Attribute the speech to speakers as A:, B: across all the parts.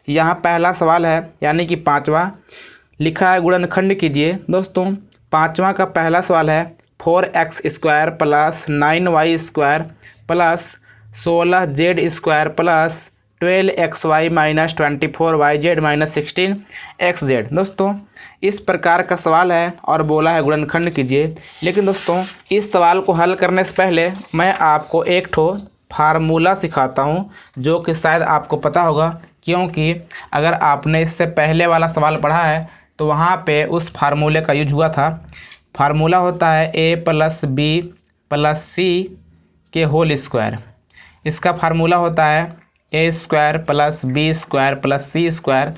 A: यहाँ पहला सवाल है यानी कि पाँचवा लिखा है गुणनखंड कीजिए। दोस्तों पाँचवा का पहला सवाल है 4x² plus 9y² plus 16z² plus 12xy minus 24yz minus 16xz। दोस्तों इस प्रकार का सवाल है और बोला है गुणनखंड कीजिए। लेकिन दोस्तों इस सवाल को हल करने से पहले मैं आपको एक ठो फार्मूला सिखाता हूँ जो कि शायद आपको पता होगा, क्योंकि अगर आपने इससे पहले वाला सवाल पढ़ा है तो वहाँ पे उस फार्मूले का यूज हुआ था। फार्मूला होता है a प्लस बी प्लस सी के होल स्क्वायर। इसका फार्मूला होता है a² plus b² plus c²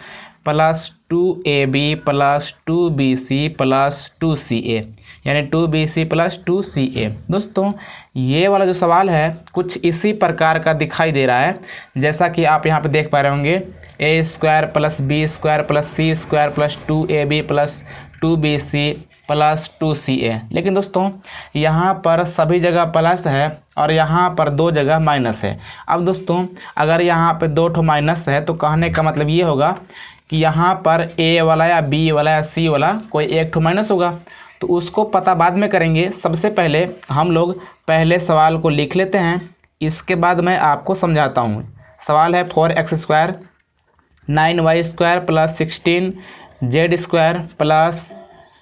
A: plus 2ab plus 2bc plus 2ca यानी 2bc प्लस 2ca। दोस्तों ये वाला जो सवाल है कुछ इसी प्रकार का दिखाई दे रहा है, जैसा कि आप यहाँ पे देख पा रहे होंगे a² plus b² plus c² plus 2ab plus 2bc plus 2ca। लेकिन दोस्तों यहाँ पर सभी जगह प्लस है और यहाँ पर दो जगह माइनस है। अब दोस्तों अगर यहाँ पे दो ठो माइनस है तो कहने का मतलब ये होगा कि यहाँ पर a वाला या b वाला या c वाला कोई एक ठो माइनस होगा, तो उसको पता बाद में करेंगे। सबसे पहले हम लोग पहले सवाल को लिख लेते हैं, इसके बाद मैं आपको समझाता हूँ। सवाल है 4x² 9y² plus 16z² plus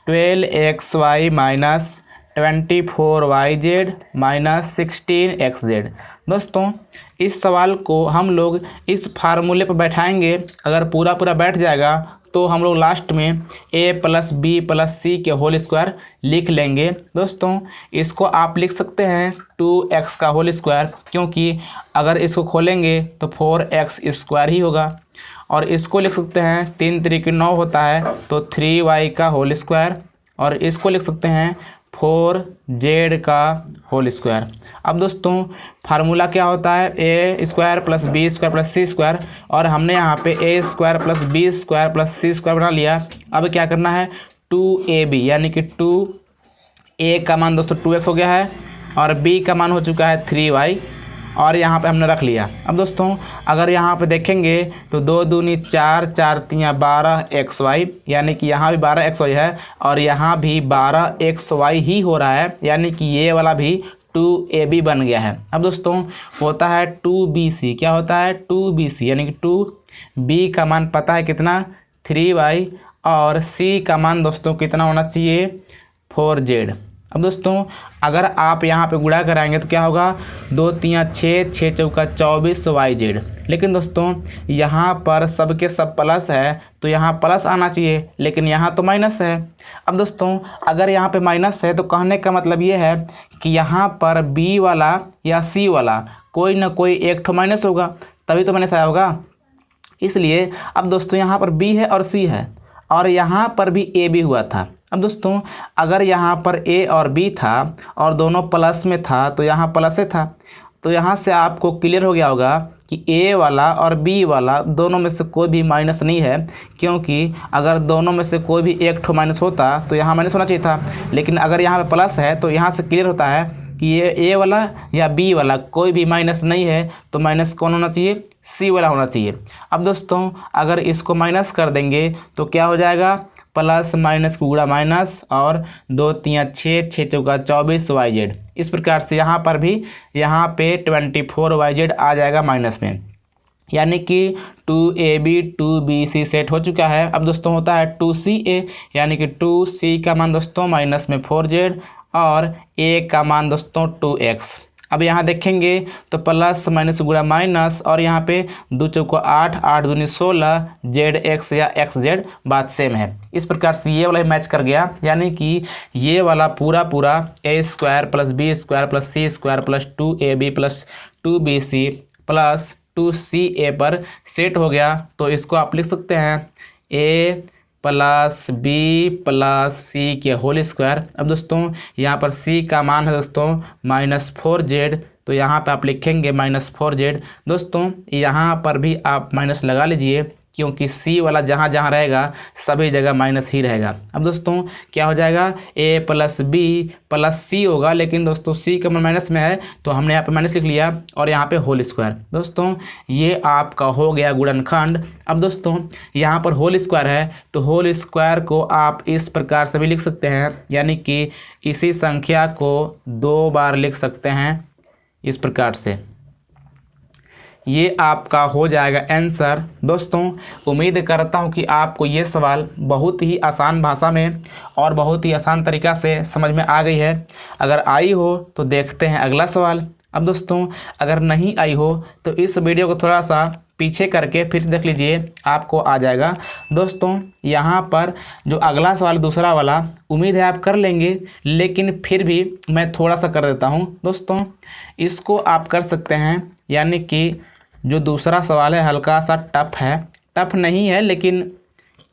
A: 12xy minus 24yz minus 16xz। दोस्तों इस सवाल को हम लोग इस फार्मूले पर बैठाएंगे। अगर पूरा बैठ जाएगा तो हम लोग लास्ट में a प्लस बी प्लस सी के होल स्क्वायर लिख लेंगे। दोस्तों इसको आप लिख सकते हैं 2x का होल स्क्वायर, क्योंकि अगर इसको खोलेंगे तो 4x² ही होगा। और इसको लिख सकते हैं 3 3 9 होता है तो 3y का होल स्क्वायर, और इसको लिख सकते हैं 4z का होल स्क्वायर। अब दोस्तों फार्मूला क्या होता है a² plus b² plus c², और हमने यहाँ पे a² plus b² plus c² बना लिया। अब क्या करना है 2ab यानी कि 2a का मान दोस्तों 2x हो गया है और b का मान हो चुका है 3y, और यहाँ पे हमने रख लिया। अब दोस्तों अगर यहाँ पे देखेंगे तो 2 दूनी 4 4 3 12xy यानी कि यहाँ भी 12xy है और यहाँ भी 12xy ही हो रहा है, यानी कि ये वाला भी 2ab बन गया है। अब दोस्तों होता है 2bc। क्या होता है 2bc यानी कि 2b का मान पता है कितना 3y, और c का मान दोस्तों कितना होना चाहिए 4z। अब दोस्तों अगर आप यहाँ पे गुणा कराएंगे तो क्या होगा 2 3 6 6 चौका 24yz। लेकिन दोस्तों यहाँ पर सबके सब प्लस है तो यहाँ प्लस आना चाहिए, लेकिन यहाँ तो माइनस है। अब दोस्तों अगर यहाँ पे माइनस है तो कहने का मतलब ये है कि यहाँ पर b वाला या c वाला कोई ना कोई एक ठो माइनस होगा, तभी तो माइनस आया होगा। इसलिए अब दोस्तों यहाँ पर b है और c है और यहाँ पर भी a भी हुआ था। अब दोस्तों अगर यहाँ पर a और b था और दोनों प्लस में था तो यहाँ प्लस था, तो यहाँ से आपको क्लियर हो गया होगा कि a वाला और b वाला दोनों में से कोई भी माइनस नहीं है, क्योंकि अगर दोनों में से कोई भी एक ठो माइनस होता तो यहाँ माइनस होना चाहिए था। लेकिन अगर यहाँ पे प्लस है तो यहाँ से क्लियर होता है कि ये a वाला या b वाला कोई भी माइनस नहीं है, तो माइनस कौन होना चाहिए c वाला होना चाहिए। अब दोस्तों अगर इसको माइनस कर देंगे तो क्या हो जाएगा प्लस माइनस को गुणा माइनस, और 2 3 6 6 चौका 24yz। इस प्रकार से यहाँ पर भी यहाँ पे 24yz आ जाएगा माइनस में, यानी कि 2ab 2bc सेट हो चुका है। अब दोस्तों होता है 2ca यानी कि 2c का मान दोस्तों माइनस में 4z और a का मान दोस्तों 2x। अब यहाँ देखेंगे तो प्लस माइनस गुणा माइनस, और यहाँ पे 2 चौको 8 8 दूनी 16 zx या xz बात सेम है। इस प्रकार से ये वाला मैच कर गया, यानी कि ये वाला पूरा a² plus b² plus c² plus 2ab plus 2bc plus 2ca पर सेट हो गया। तो इसको आप लिख सकते हैं a प्लस बी प्लस सी के होल स्क्वायर। अब दोस्तों यहाँ पर c का मान है दोस्तों -4z, तो यहाँ पे आप लिखेंगे -4z। दोस्तों यहाँ पर भी आप माइनस लगा लीजिए, क्योंकि सी वाला जहाँ जहाँ रहेगा सभी जगह माइनस ही रहेगा। अब दोस्तों क्या हो जाएगा, ए प्लस बी प्लस सी होगा, लेकिन दोस्तों सी का माइनस में है तो हमने यहाँ पे माइनस लिख लिया और यहाँ पे होल स्क्वायर। दोस्तों ये आपका हो गया गुणनखंड। अब दोस्तों यहाँ पर होल स्क्वायर है तो होल स्क्वायर को आप इस प्रकार से भी लिख सकते हैं, यानी कि इसी संख्या को 2 बार लिख सकते हैं इस प्रकार से। ये आपका हो जाएगा आंसर। दोस्तों उम्मीद करता हूँ कि आपको ये सवाल बहुत ही आसान भाषा में और बहुत ही आसान तरीक़ा से समझ में आ गई है। अगर आई हो तो देखते हैं अगला सवाल। अब दोस्तों अगर नहीं आई हो तो इस वीडियो को थोड़ा सा पीछे करके फिर से देख लीजिए, आपको आ जाएगा। दोस्तों यहाँ पर जो अगला सवाल दूसरा वाला उम्मीद है आप कर लेंगे, लेकिन फिर भी मैं थोड़ा सा कर देता हूँ। दोस्तों इसको आप कर सकते हैं, यानी कि जो दूसरा सवाल है हल्का सा टफ है, टफ नहीं है लेकिन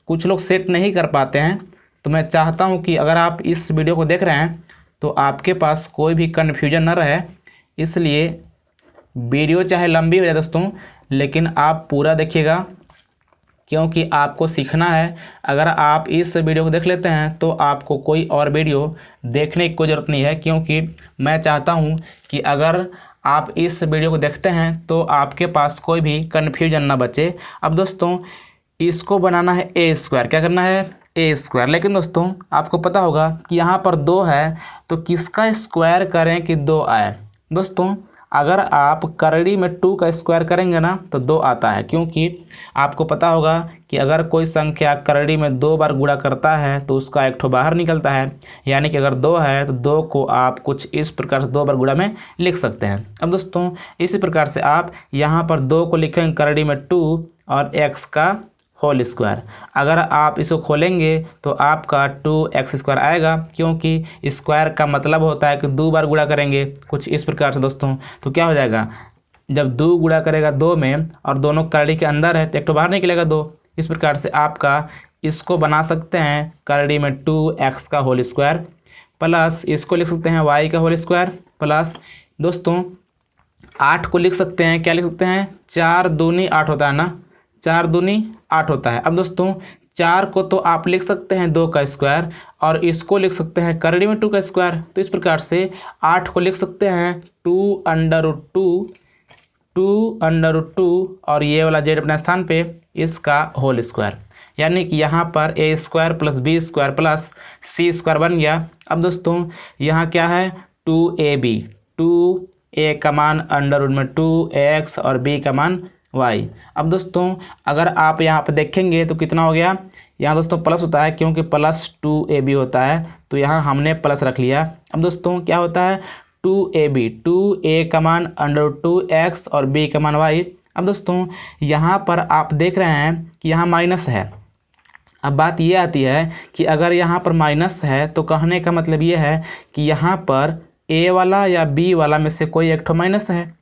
A: कुछ लोग सेट नहीं कर पाते हैं। तो मैं चाहता हूँ कि अगर आप इस वीडियो को देख रहे हैं तो आपके पास कोई भी कन्फ्यूजन न रहे, इसलिए वीडियो चाहे लंबी हो जाए दोस्तों, लेकिन आप पूरा देखिएगा क्योंकि आपको सीखना है। अगर आप इस वीडियो को देख लेते हैं तो आपको कोई और वीडियो देखने की कोई ज़रूरत नहीं है, क्योंकि मैं चाहता हूँ कि अगर आप इस वीडियो को देखते हैं तो आपके पास कोई भी कन्फ्यूजन ना बचे। अब दोस्तों इसको बनाना है ए स्क्वायर, क्या करना है ए स्क्वायर, लेकिन दोस्तों आपको पता होगा कि यहाँ पर 2 है तो किसका स्क्वायर करें कि 2 आए। दोस्तों अगर आप करड़ी में 2 का स्क्वायर करेंगे ना तो 2 आता है, क्योंकि आपको पता होगा कि अगर कोई संख्या करड़ी में 2 बार गुणा करता है तो उसका एक ठो बाहर निकलता है, यानी कि अगर 2 है तो 2 को आप कुछ इस प्रकार से 2 बार गुणा में लिख सकते हैं। अब दोस्तों इसी प्रकार से आप यहाँ पर 2 को लिखेंगे करड़ी में 2 और x का होल स्क्वायर। अगर आप इसको खोलेंगे तो आपका 2x² आएगा, क्योंकि स्क्वायर का मतलब होता है कि 2 बार गुणा करेंगे कुछ इस प्रकार से। दोस्तों तो क्या हो जाएगा, जब 2 गुणा करेगा 2 में और दोनों करड़ी के अंदर है तो एक तो बाहर निकलेगा 2। इस प्रकार से आपका इसको बना सकते हैं करड़ी में 2x का होल स्क्वायर प्लस इसको लिख सकते हैं y का होल स्क्वायर प्लस दोस्तों 8 को लिख सकते हैं, क्या लिख सकते हैं 4 दूनी 8 होता है ना, 4 दूनी 8 होता है। अब दोस्तों 4 को तो आप लिख सकते हैं 2 का स्क्वायर और इसको लिख सकते हैं करड़ी में 2 का स्क्वायर। तो इस प्रकार से 8 को लिख सकते हैं 2√2 और ये वाला जेड अपने स्थान पे इसका होल स्क्वायर, यानी कि यहाँ पर a² plus b² plus c² बन गया। अब दोस्तों यहाँ क्या है 2ab, 2a का मान √2x और b का मान y। अब दोस्तों अगर आप यहाँ पर देखेंगे तो कितना हो गया, यहाँ दोस्तों प्लस होता है क्योंकि प्लस 2ab होता है, तो यहाँ हमने प्लस रख लिया। अब दोस्तों क्या होता है 2ab, 2a का मान √2x और b का मान y। अब दोस्तों यहाँ पर आप देख रहे हैं कि यहाँ माइनस है। अब बात ये आती है कि अगर यहाँ पर माइनस है तो कहने का मतलब ये है कि यहाँ पर a वाला या b वाला में से कोई एक ठो माइनस है।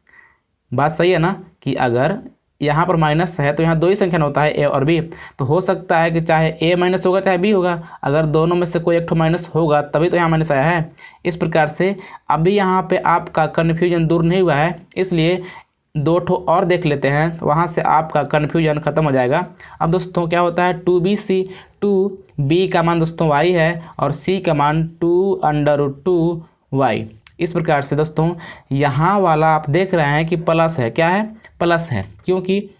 A: बात सही है ना, कि अगर यहाँ पर माइनस है तो यहाँ 2 ही संख्या होता है a और b, तो हो सकता है कि चाहे a माइनस होगा चाहे b होगा, अगर दोनों में से कोई एक ठो माइनस होगा तभी तो यहाँ माइनस आया है। इस प्रकार से अभी यहाँ पे आपका कन्फ्यूजन दूर नहीं हुआ है, इसलिए 2 ठो और देख लेते हैं, वहाँ से आपका कन्फ्यूजन ख़त्म हो जाएगा। अब दोस्तों क्या होता है 2bc, 2b का मान दोस्तों y है और c का मान 2√2y। इस प्रकार से दोस्तों यहाँ वाला आप देख रहे हैं कि प्लस है, क्या है प्लस है, क्योंकि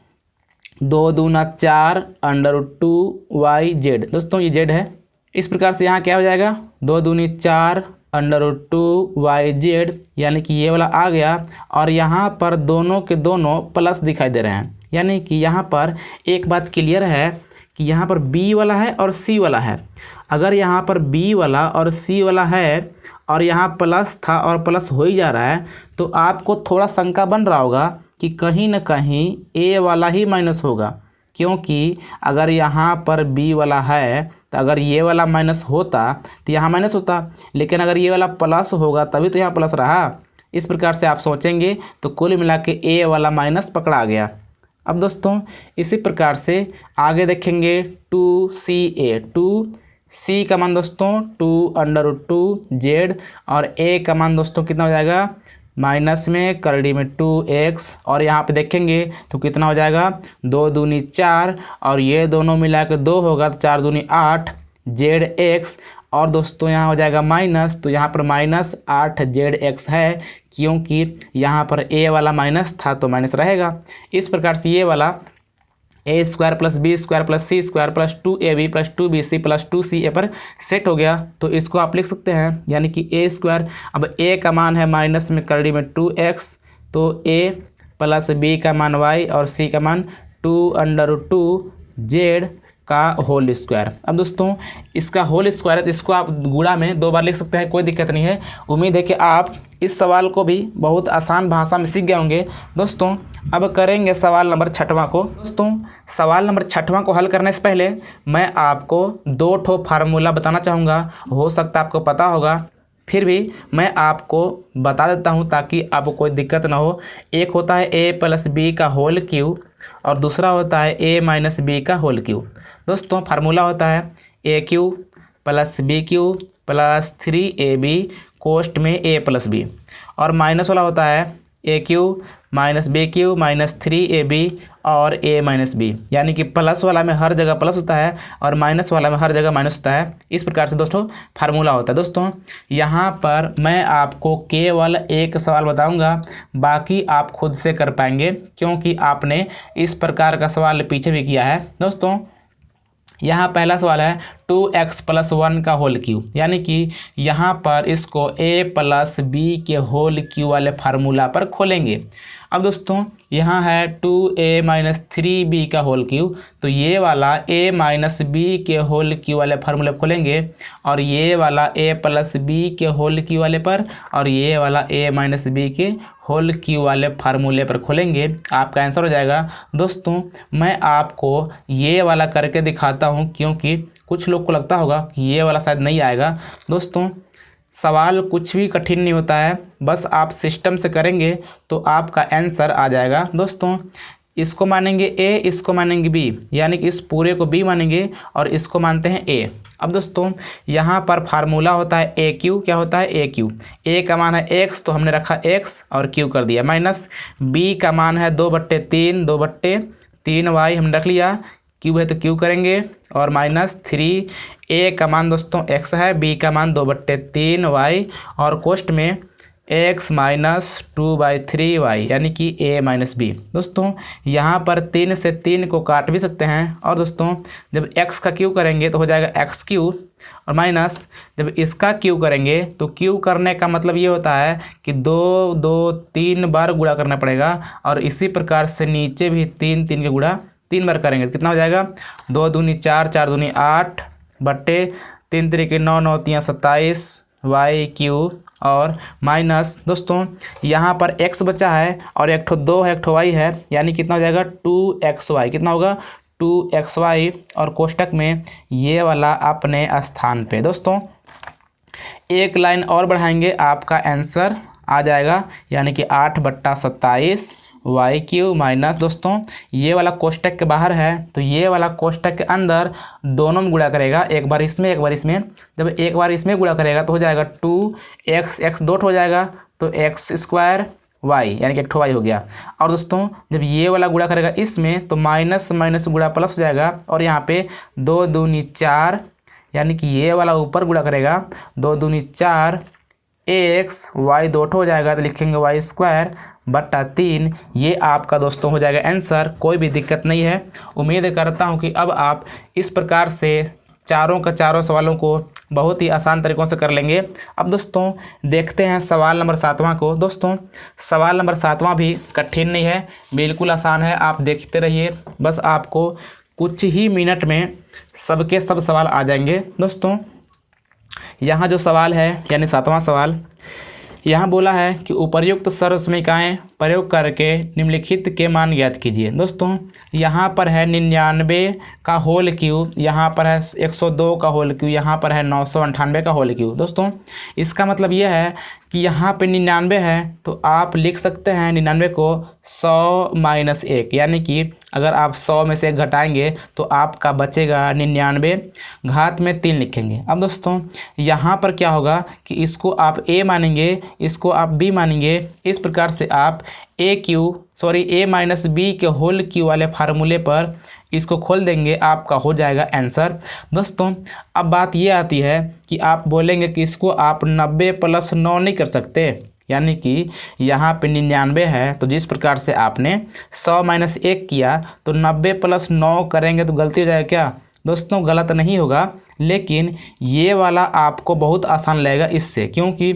A: 2 दूना 4 √2yz। दोस्तों ये z है। इस प्रकार से यहाँ क्या हो जाएगा 2 दूनी 4 √2yz, यानी कि ये वाला आ गया और यहाँ पर दोनों के दोनों प्लस दिखाई दे रहे हैं। यानी कि यहाँ पर एक बात क्लियर है कि यहाँ पर b वाला है और c वाला है। अगर यहाँ पर b वाला और c वाला है और यहाँ प्लस था और प्लस हो ही जा रहा है, तो आपको थोड़ा शंका बन रहा होगा कि कहीं ना कहीं a वाला ही माइनस होगा, क्योंकि अगर यहाँ पर b वाला है तो अगर ये वाला माइनस होता तो यहाँ माइनस होता, लेकिन अगर ये वाला प्लस होगा तभी तो यहाँ प्लस रहा। इस प्रकार से आप सोचेंगे तो कुल मिला के a वाला माइनस पकड़ा गया। अब दोस्तों इसी प्रकार से आगे देखेंगे 2ca, 2c का मान दोस्तों 2√2z और a का मान दोस्तों कितना हो जाएगा माइनस में करड़ी में 2x और यहाँ पे देखेंगे तो कितना हो जाएगा 2 दूनी 4 और ये दोनों मिला के 2 होगा तो 4 दूनी 8 ZX और दोस्तों यहाँ हो जाएगा माइनस, तो यहाँ पर माइनस 8 ZX है क्योंकि यहाँ पर a वाला माइनस था तो माइनस रहेगा। इस प्रकार से ये वाला a² + b² + c² + 2ab + 2bc + 2ca पर सेट हो गया। तो इसको आप लिख सकते हैं यानी कि a², अब a का मान है माइनस में करड़ी में 2x तो a + b का मान y और c का मान 2√2z का होल स्क्वायर। अब दोस्तों इसका होल स्क्वायर है तो इसको आप गुणा में 2 बार लिख सकते हैं, कोई दिक्कत नहीं है। उम्मीद है कि आप इस सवाल को भी बहुत आसान भाषा में सीख गए होंगे। दोस्तों अब करेंगे सवाल नंबर 6वां को। दोस्तों सवाल नंबर 6वां को हल करने से पहले मैं आपको 2 ठो फार्मूला बताना चाहूँगा, हो सकता है आपको पता होगा, फिर भी मैं आपको बता देता हूँ ताकि आपको कोई दिक्कत ना हो। एक होता है a + b का होल क्यूब और दूसरा होता है a - b का होल क्यूब। दोस्तों फार्मूला होता है a³ + b³ + 3ab कोष्ट में a + b और माइनस वाला होता है a³ - b³ - 3ab और a - b, यानी कि प्लस वाला में हर जगह प्लस होता है और माइनस वाला में हर जगह माइनस होता है। इस प्रकार से दोस्तों फार्मूला होता है। दोस्तों यहाँ पर मैं आपको केवल एक सवाल बताऊंगा, बाकी आप खुद से कर पाएंगे क्योंकि आपने इस प्रकार का सवाल पीछे भी किया है। दोस्तों यहाँ पहला सवाल है 2x + 1 का होल क्यूब, यानी कि यहाँ पर इसको a + b के होल क्यूब वाले फार्मूला पर खोलेंगे। अब दोस्तों यहाँ है 2a - 3b का होल क्यूब, तो ये वाला a - b के होल क्यूब वाले फार्मूले खोलेंगे और ये वाला a + b के होल क्यूब वाले पर और ये वाला a - b के होल क्यूब वाले फार्मूले पर खोलेंगे। आपका आंसर हो जाएगा। दोस्तों मैं आपको ये वाला करके दिखाता हूँ क्योंकि कुछ लोग को लगता होगा कि ये वाला शायद नहीं आएगा। दोस्तों सवाल कुछ भी कठिन नहीं होता है, बस आप सिस्टम से करेंगे तो आपका आंसर आ जाएगा। दोस्तों इसको मानेंगे a, इसको मानेंगे b, यानी कि इस पूरे को b मानेंगे और इसको मानते हैं a। अब दोस्तों यहाँ पर फार्मूला होता है a³, क्या होता है a³ a का मान है x तो हमने रखा x और q कर दिया, माइनस b का मान है 2/3 2/3y हमने रख लिया, q है तो q करेंगे और माइनस 3 a का मान दोस्तों x है, b का मान 2/3y और कोष्ट में x - 2/3y यानी कि a - b। दोस्तों यहाँ पर 3 से 3 को काट भी सकते हैं और दोस्तों जब x का क्यूब करेंगे तो हो जाएगा x³ और माइनस जब इसका क्यूब करेंगे तो क्यूब करने का मतलब ये होता है कि 2 2 3 बार गुणा करना पड़ेगा और इसी प्रकार से नीचे भी 3 3 के गुणा 3 बार करेंगे। कितना हो जाएगा 2 दूनी 4 4 दूनी 8 बट्टे 3 3 9 9 3 27 y³ और माइनस दोस्तों यहाँ पर x बचा है और एक ठो 2 है एक ठो y है, यानी कितना हो जाएगा 2xy, कितना होगा 2xy और कोष्टक में ये वाला अपने स्थान पे। दोस्तों एक लाइन और बढ़ाएंगे आपका आंसर आ जाएगा, यानी कि 8/27 y³ माइनस दोस्तों ये वाला कोष्टक के बाहर है तो ये वाला कोष्टक के अंदर दोनों में गुणा करेगा, एक बार इसमें एक बार इसमें। जब एक बार इसमें गुणा करेगा तो हो जाएगा 2x x डॉट हो जाएगा तो x² y यानी कि एक ठो y हो गया। और दोस्तों जब ये वाला गुणा करेगा इसमें तो माइनस माइनस गुणा प्लस हो जाएगा और यहाँ पे 2 दूनी 4 यानी कि ये वाला ऊपर गुणा करेगा 2 दूनी 4 x y डॉट हो जाएगा तो लिखेंगे y²/3। ये आपका दोस्तों हो जाएगा आंसर, कोई भी दिक्कत नहीं है। उम्मीद करता हूँ कि अब आप इस प्रकार से चारों का चारों सवालों को बहुत ही आसान तरीक़ों से कर लेंगे। अब दोस्तों देखते हैं सवाल नंबर 7वां को। दोस्तों सवाल नंबर 7वां भी कठिन नहीं है, बिल्कुल आसान है, आप देखते रहिए, बस आपको कुछ ही मिनट में सबके सब सवाल आ जाएंगे। दोस्तों यहाँ जो सवाल है यानी 7वां सवाल यहाँ बोला है कि उपर्युक्त सर्वसमीकाएँ प्रयोग करके निम्नलिखित के मान ज्ञात कीजिए। दोस्तों यहाँ पर है 99 का होल क्यूब, यहाँ पर है 102 का होल क्यूब, यहाँ पर है 998 का होल क्यूब। दोस्तों इसका मतलब यह है कि यहाँ पे 99 है तो आप लिख सकते हैं 99 को 100 - 1, यानी कि अगर आप 100 में से 1 घटाएंगे तो आपका बचेगा 99, घात में 3 लिखेंगे। अब दोस्तों यहाँ पर क्या होगा कि इसको आप a मानेंगे, इसको आप b मानेंगे, इस प्रकार से आप a - b के होल क्यू वाले फार्मूले पर इसको खोल देंगे, आपका हो जाएगा आंसर। दोस्तों अब बात ये आती है कि आप बोलेंगे कि इसको आप 90 + 9 नहीं कर सकते, यानी कि यहाँ पे 99 है तो जिस प्रकार से आपने 100 - 1 किया तो 90 + 9 करेंगे तो गलती हो जाएगा क्या? दोस्तों गलत नहीं होगा, लेकिन ये वाला आपको बहुत आसान लगेगा इससे, क्योंकि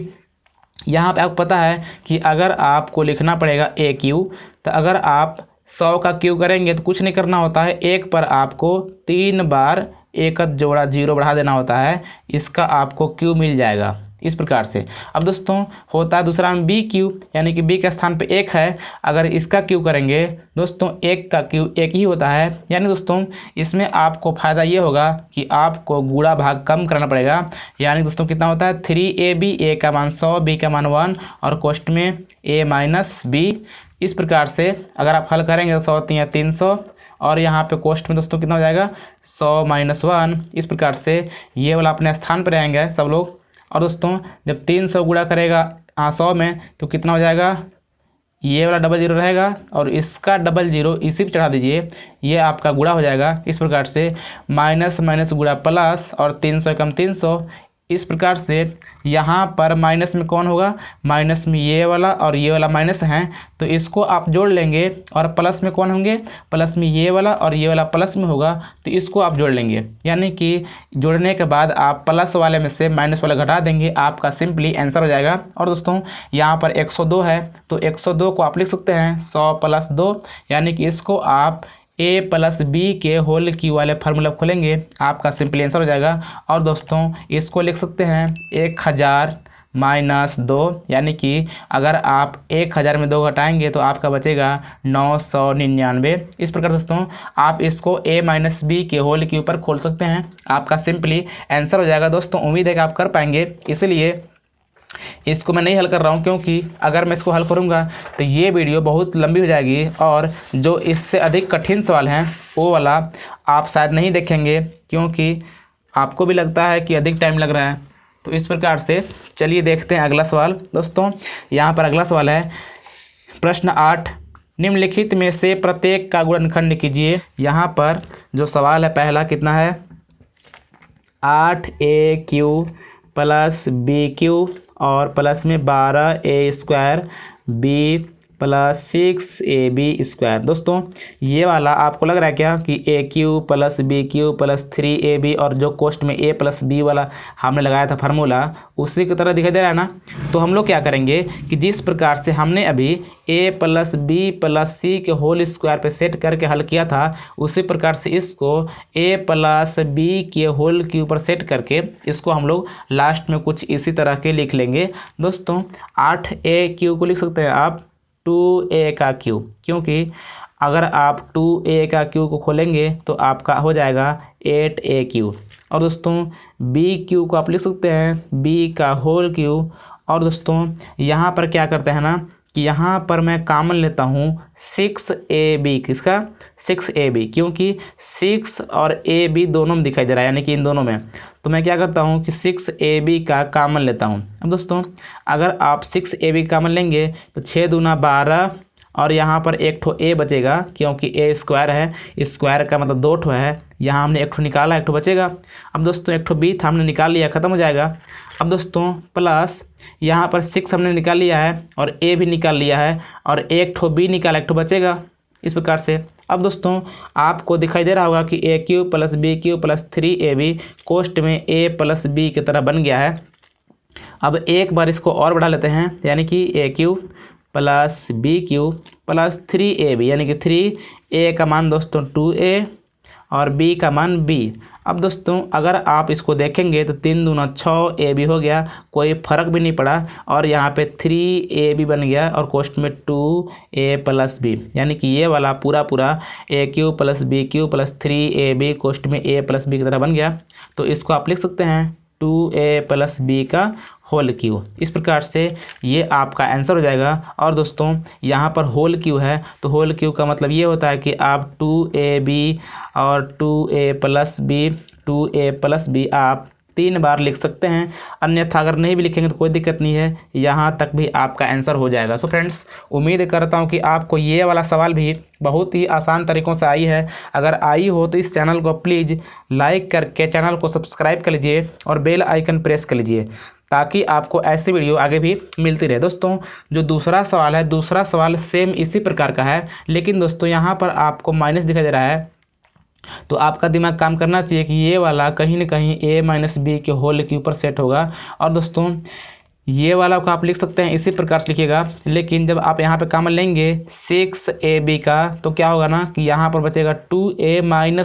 A: यहाँ पे आपको पता है कि अगर आपको लिखना पड़ेगा ए क्यू, तो अगर आप 100 का क्यू करेंगे तो कुछ नहीं करना होता है, 1 पर आपको 3 बार एक जोड़ा 0 बढ़ा देना होता है, इसका आपको क्यू मिल जाएगा इस प्रकार से। अब दोस्तों होता है दूसरा में बी क्यू, यानी कि बी के स्थान पे 1 है, अगर इसका क्यू करेंगे दोस्तों 1 का क्यू 1 ही होता है, यानी दोस्तों इसमें आपको फ़ायदा ये होगा कि आपको गुणा भाग कम करना पड़ेगा। यानी दोस्तों कितना होता है 3ab, a का मान 100, b का मान 1 और कोष्ठ में a - b। इस प्रकार से अगर आप हल करेंगे तो 100 × 300 और यहाँ पे कोष्ठ में दोस्तों कितना हो जाएगा 100 - 1। इस प्रकार से ये वाला अपने स्थान पर रहेंगे सब लोग। और दोस्तों जब 300 गुणा करेगा 100 में तो कितना हो जाएगा, ये वाला 00 रहेगा और इसका 00 इसी पे चढ़ा दीजिए, ये आपका गुणा हो जाएगा। इस प्रकार से माइनस माइनस गुणा प्लस और 300 कम 300। इस प्रकार से यहाँ पर माइनस में कौन होगा, माइनस में ये वाला और ये वाला माइनस हैं तो इसको आप जोड़ लेंगे, और प्लस में कौन होंगे, प्लस में ये वाला और ये वाला प्लस में होगा तो इसको आप जोड़ लेंगे, यानी कि जोड़ने के बाद आप प्लस वाले में से माइनस वाला घटा देंगे, आपका सिंपली आंसर हो जाएगा। और दोस्तों यहाँ पर 102 है तो 102 को आप लिख सकते हैं 100 + 2, यानी कि इसको आप a + b के होल क्यू वाले फार्मूला खोलेंगे, आपका सिंपल आंसर हो जाएगा। और दोस्तों इसको लिख सकते हैं 1000 - 2, यानी कि अगर आप 1000 में 2 घटाएंगे तो आपका बचेगा 999। इस प्रकार दोस्तों आप इसको a - b के होल क्यू पर खोल सकते हैं, आपका सिंपली आंसर हो जाएगा। दोस्तों उम्मीद है कि आप कर पाएंगे, इसलिए इसको मैं नहीं हल कर रहा हूँ, क्योंकि अगर मैं इसको हल करूँगा तो ये वीडियो बहुत लंबी हो जाएगी और जो इससे अधिक कठिन सवाल हैं वो वाला आप शायद नहीं देखेंगे, क्योंकि आपको भी लगता है कि अधिक टाइम लग रहा है। तो इस प्रकार से चलिए देखते हैं अगला सवाल। दोस्तों यहाँ पर अगला सवाल है प्रश्न 8, निम्नलिखित में से प्रत्येक का गुणनखंड कीजिए। यहाँ पर जो सवाल है पहला कितना है, 8aq + bq और प्लस में 12a² b + 6ab²। दोस्तों ये वाला आपको लग रहा है क्या कि aq + bq + 3ab और जो कोष्ठ में a + b वाला हमने लगाया था फार्मूला उसी की तरह दिखाई दे रहा है ना। तो हम लोग क्या करेंगे कि जिस प्रकार से हमने अभी a + b + c के होल स्क्वायर पे सेट करके हल किया था, उसी प्रकार से इसको a + b के होल क्यू पर सेट करके इसको हम लोग लास्ट में कुछ इसी तरह के लिख लेंगे। दोस्तों 8aq को लिख सकते हैं आप 2a का क्यूब, क्योंकि अगर आप 2a का क्यूब को खोलेंगे तो आपका हो जाएगा 8aq। और दोस्तों bq को आप लिख सकते हैं b का होल क्यूब। और दोस्तों यहाँ पर क्या करते हैं ना कि यहाँ पर मैं कॉमन लेता हूँ 6ab, किसका 6ab, क्योंकि 6 और ab दोनों में दिखाई दे रहा है, यानी कि इन दोनों में। तो मैं क्या करता हूँ कि 6ab का कॉमन लेता हूँ। अब दोस्तों अगर आप 6ab कॉमन लेंगे तो 6 दूना 12 और यहाँ पर एक ठो a बचेगा, क्योंकि a² है, स्क्वायर का मतलब 2 ठो है, यहाँ हमने एक ठो निकाला, एक ठो बचेगा। अब दोस्तों एक ठो b था हमने निकाल लिया, ख़त्म हो जाएगा। अब दोस्तों प्लस यहाँ पर 6 हमने निकाल लिया है और a भी निकाल लिया है और एक ठो b निकाला, एक ठो बचेगा इस प्रकार से। अब दोस्तों आपको दिखाई दे रहा होगा कि aq + bq + 3ab कोष्ठ में a + b की तरह बन गया है। अब एक बार इसको और बढ़ा लेते हैं, यानी कि aq + bq + 3ab, यानी कि 3a का मान दोस्तों 2a और b का मान b। अब दोस्तों अगर आप इसको देखेंगे तो 3 दूना 6 AB हो गया, कोई फर्क भी नहीं पड़ा, और यहाँ पे 3AB बन गया और कोष्ट में 2A + b, यानी कि ये वाला पूरा पूरा AQ + BQ + 3AB कोष्ट में A + b की तरह बन गया। तो इसको आप लिख सकते हैं 2A + b का होल क्यू। इस प्रकार से ये आपका आंसर हो जाएगा। और दोस्तों यहाँ पर होल क्यू है, तो होल क्यू का मतलब ये होता है कि आप 2AB और 2A + b 2A + b आप 3 बार लिख सकते हैं। अन्यथा अगर नहीं भी लिखेंगे तो कोई दिक्कत नहीं है, यहाँ तक भी आपका आंसर हो जाएगा। सो फ्रेंड्स, उम्मीद करता हूँ कि आपको ये वाला सवाल भी बहुत ही आसान तरीक़ों से आई है। अगर आई हो तो इस चैनल को प्लीज़ लाइक करके चैनल को सब्सक्राइब कर लीजिए और बेल आइकन प्रेस कर लीजिए, ताकि आपको ऐसी वीडियो आगे भी मिलती रहे। दोस्तों जो दूसरा सवाल है, दूसरा सवाल सेम इसी प्रकार का है, लेकिन दोस्तों यहाँ पर आपको माइनस दिखाई दे रहा है, तो आपका दिमाग काम करना चाहिए कि ये वाला कहीं ना कहीं A - b के होल के ऊपर सेट होगा। और दोस्तों ये वाला को आप लिख सकते हैं इसी प्रकार से लिखिएगा, लेकिन जब आप यहाँ पे कॉमन लेंगे 6AB का तो क्या होगा ना कि यहाँ पर बचेगा 2A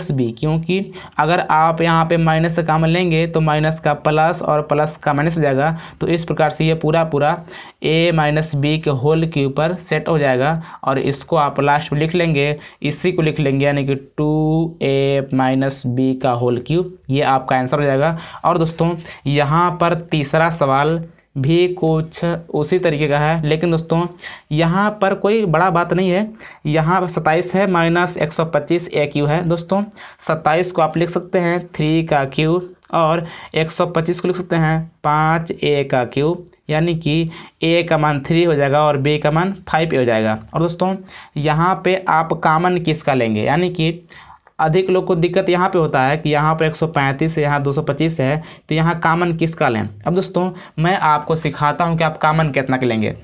A: - b, क्योंकि अगर आप यहाँ पे माइनस से कॉमन लेंगे तो माइनस का प्लस और प्लस का माइनस हो जाएगा। तो इस प्रकार से ये पूरा पूरा A - b के होल के ऊपर सेट हो जाएगा, और इसको आप लास्ट में लिख लेंगे, इसी को लिख लेंगे, यानी कि 2A - b का होल क्यूब। ये आपका आंसर हो जाएगा। और दोस्तों यहाँ पर तीसरा सवाल भी कुछ उसी तरीके का है, लेकिन दोस्तों यहाँ पर कोई बड़ा बात नहीं है। यहाँ 27 है, -125 AQ है। दोस्तों 27 को आप लिख सकते हैं 3 का क्यूब, और 125 को लिख सकते हैं 5A का क्यूब, यानी कि A का मान 3 हो जाएगा और B का मान 5A हो जाएगा। और दोस्तों यहाँ पे आप कॉमन किसका लेंगे, यानी कि अधिक लोग को दिक्कत यहाँ पे होता है कि यहाँ पर 135 है, यहाँ 225 है, तो यहाँ कॉमन किसका लें। अब दोस्तों मैं आपको सिखाता हूँ कि आप कॉमन कितना के लेंगे।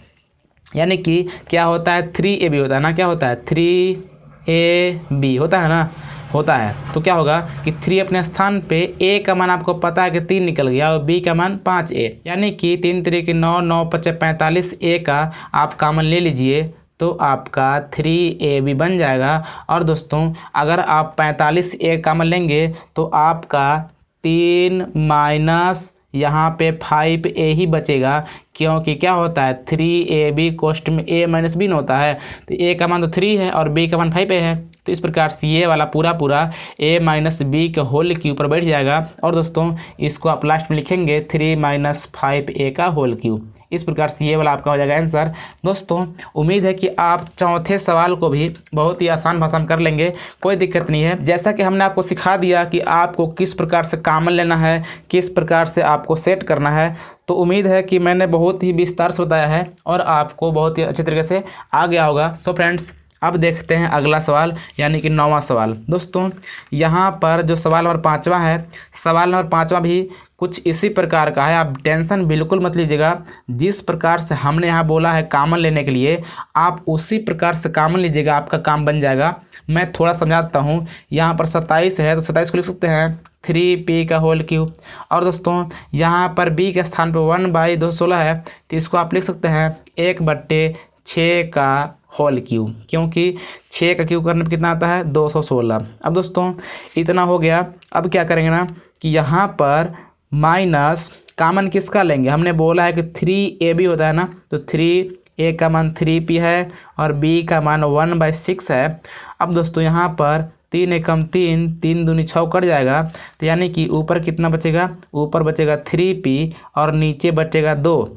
A: यानी कि क्या होता है 3AB होता है ना, क्या होता है 3AB होता है ना, होता है। तो क्या होगा कि 3 अपने स्थान पे, A का मान आपको पता है कि 3 निकल गया और B का मान 5A, यानी कि 3 3 की 9, 9 5 45, A का आप कॉमन ले लीजिए तो आपका 3AB बन जाएगा। और दोस्तों अगर आप 45A कॉमन लेंगे तो आपका 3 माइनस यहाँ पे 5A ही बचेगा, क्योंकि क्या होता है 3AB कोष्ट में A - b होता है, तो A का मान तो 3 है और B का मान 5A है। तो इस प्रकार से ये वाला पूरा पूरा A - b के होल के ऊपर बैठ जाएगा। और दोस्तों इसको आप लास्ट में लिखेंगे 3 - 5A का होल क्यूब। इस प्रकार से ये वाला आपका हो जाएगा आंसर। दोस्तों उम्मीद है कि आप चौथे सवाल को भी बहुत ही आसान भाषा में कर लेंगे, कोई दिक्कत नहीं है। जैसा कि हमने आपको सिखा दिया कि आपको किस प्रकार से कॉमन लेना है, किस प्रकार से आपको सेट करना है, तो उम्मीद है कि मैंने बहुत ही विस्तार से बताया है और आपको बहुत ही अच्छे तरीके से आ गया होगा। सो फ्रेंड्स, अब देखते हैं अगला सवाल, यानी कि 9वां सवाल। दोस्तों यहाँ पर जो सवाल नंबर 5वां है, सवाल नंबर 5वां भी कुछ इसी प्रकार का है। आप टेंशन बिल्कुल मत लीजिएगा, जिस प्रकार से हमने यहाँ बोला है कॉमन लेने के लिए, आप उसी प्रकार से कॉमन लीजिएगा, आपका काम बन जाएगा। मैं थोड़ा समझाता हूँ। यहाँ पर 27 है तो 27 को लिख सकते हैं 3P का होल क्यूब। और दोस्तों यहाँ पर B के स्थान पर 1/216 है, तो इसको आप लिख सकते हैं 1/6 का होल क्यूब, क्योंकि 6 का क्यूब करने पर कितना आता है 216। अब दोस्तों इतना हो गया। अब क्या करेंगे ना कि यहाँ पर माइनस कॉमन किसका लेंगे, हमने बोला है कि 3AB होता है ना, तो 3A का मान 3P है और B का मान 1/6 है। अब दोस्तों यहाँ पर 3 एकम 3, 3 दूनी 6 कट जाएगा, तो यानी कि ऊपर कितना बचेगा, ऊपर बचेगा 3P और नीचे बचेगा 2।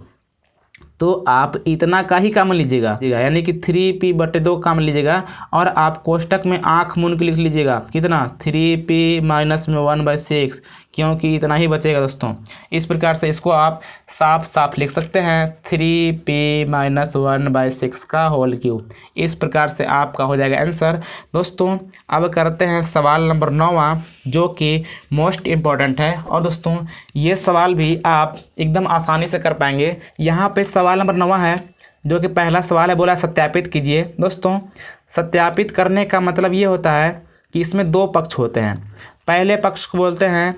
A: तो आप इतना का ही कॉमन लीजिएगा, यानी कि 3P/2 कॉमन लीजिएगा, और आप कोष्टक में आँख मूंद के लिख लीजिएगा कितना 3P माइनस में 1/6, क्योंकि इतना ही बचेगा। दोस्तों इस प्रकार से इसको आप साफ साफ लिख सकते हैं 3P - 1/6 का होल क्यूब। इस प्रकार से आपका हो जाएगा आंसर। दोस्तों अब करते हैं सवाल नंबर 9वां, जो कि मोस्ट इम्पॉर्टेंट है। और दोस्तों ये सवाल भी आप एकदम आसानी से कर पाएंगे। यहाँ पे सवाल नंबर 9वां है, जो कि पहला सवाल है, बोला सत्यापित कीजिए। दोस्तों सत्यापित करने का मतलब ये होता है कि इसमें 2 पक्ष होते हैं। पहले पक्ष को बोलते हैं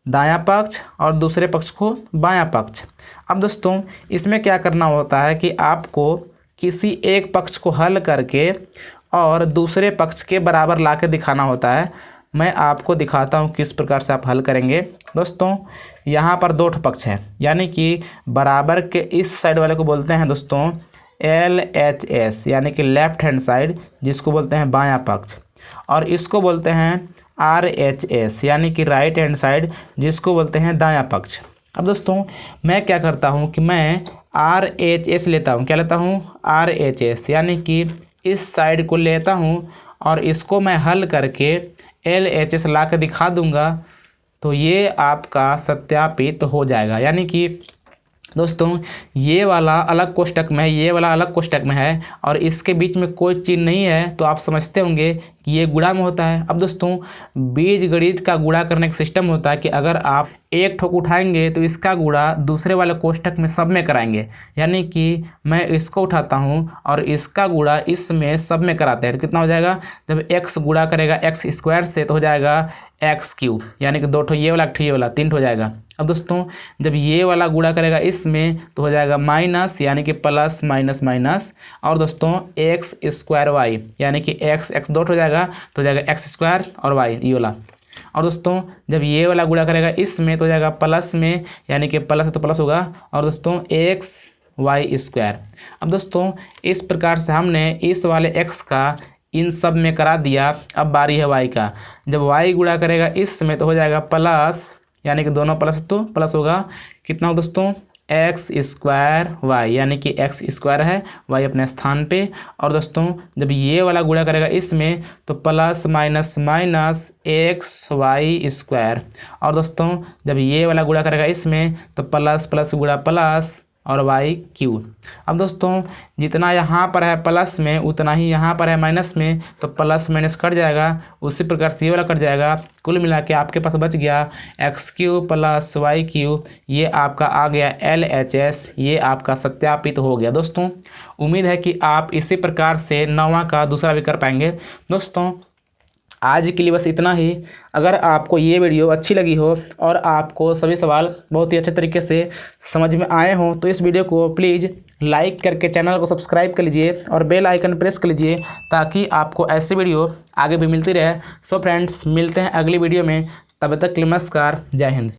A: दायां पक्ष और दूसरे पक्ष को बायां पक्ष। अब दोस्तों इसमें क्या करना होता है कि आपको किसी एक पक्ष को हल करके और दूसरे पक्ष के बराबर ला के दिखाना होता है। मैं आपको दिखाता हूँ किस प्रकार से आप हल करेंगे। दोस्तों यहाँ पर दो पक्ष है, यानी कि बराबर के इस साइड वाले को बोलते हैं दोस्तों LHS, यानी कि लेफ्ट हैंड साइड, जिसको बोलते हैं बायां पक्ष, और इसको बोलते हैं RHS, यानी कि राइट हैंड साइड, जिसको बोलते हैं दायां पक्ष। अब दोस्तों मैं क्या करता हूँ कि मैं RHS लेता हूँ। क्या लेता हूँ? RHS, यानी कि इस साइड को लेता हूँ और इसको मैं हल करके LHS ला के दिखा दूंगा, तो ये आपका सत्यापित हो जाएगा। यानी कि दोस्तों ये वाला अलग कोष्टक में है, ये वाला अलग कोष्टक में है, और इसके बीच में कोई चिन्ह नहीं है, तो आप समझते होंगे कि ये गुणा में होता है। अब दोस्तों बीजगणित का गुणा करने का सिस्टम होता है कि अगर आप एक ठोक उठाएंगे तो इसका गुणा दूसरे वाले कोष्टक में सब में कराएंगे, यानी कि मैं इसको उठाता हूँ और इसका गुणा इसमें सब में कराते हैं, तो कितना हो जाएगा? जब x गुणा करेगा x स्क्वायर से तो हो जाएगा x3, यानी कि दो ठो ये वाला, ये वाला, तीन ठो हो जाएगा। अब दोस्तों जब ये वाला गुणा करेगा इसमें तो हो जाएगा माइनस, यानी कि प्लस माइनस माइनस, और दोस्तों एक्स स्क्वायर वाई, यानी कि x डॉट हो जाएगा तो हो जाएगा x स्क्वायर और y ये वाला। और दोस्तों जब ये वाला गुणा करेगा इसमें तो हो जाएगा प्लस में, यानी कि प्लस है तो प्लस होगा, और दोस्तों XY स्क्वायर। अब दोस्तों इस प्रकार से हमने इस वाले x का इन सब में करा दिया। अब बारी है y का। जब y गुणा करेगा इसमें तो हो जाएगा प्लस, यानी कि दोनों प्लस तो प्लस होगा, कितना हो दोस्तों? एक्स स्क्वायर वाई, यानी कि एक्स स्क्वायर है, वाई अपने स्थान पे। और दोस्तों जब ये वाला गुणा करेगा इसमें तो plus minus minus X Y square, और दोस्तों जब ये वाला गुणा करेगा इसमें तो प्लस प्लस गुणा प्लस और वाई क्यू। अब दोस्तों जितना यहाँ पर है प्लस में उतना ही यहाँ पर है माइनस में, तो प्लस माइनस कट जाएगा, उसी प्रकार से ये वाला कट जाएगा। कुल मिला के आपके पास बच गया x³ + y³, ये आपका आ गया LHS, ये आपका सत्यापित हो गया। दोस्तों उम्मीद है कि आप इसी प्रकार से 9वां का दूसरा भी कर पाएंगे। दोस्तों आज के लिए बस इतना ही। अगर आपको ये वीडियो अच्छी लगी हो और आपको सभी सवाल बहुत ही अच्छे तरीके से समझ में आए हों तो इस वीडियो को प्लीज़ लाइक करके चैनल को सब्सक्राइब कर लीजिए और बेल आइकन प्रेस कर लीजिए, ताकि आपको ऐसी वीडियो आगे भी मिलती रहे। सो फ्रेंड्स मिलते हैं अगली वीडियो में, तब तक नमस्कार, जय हिंद।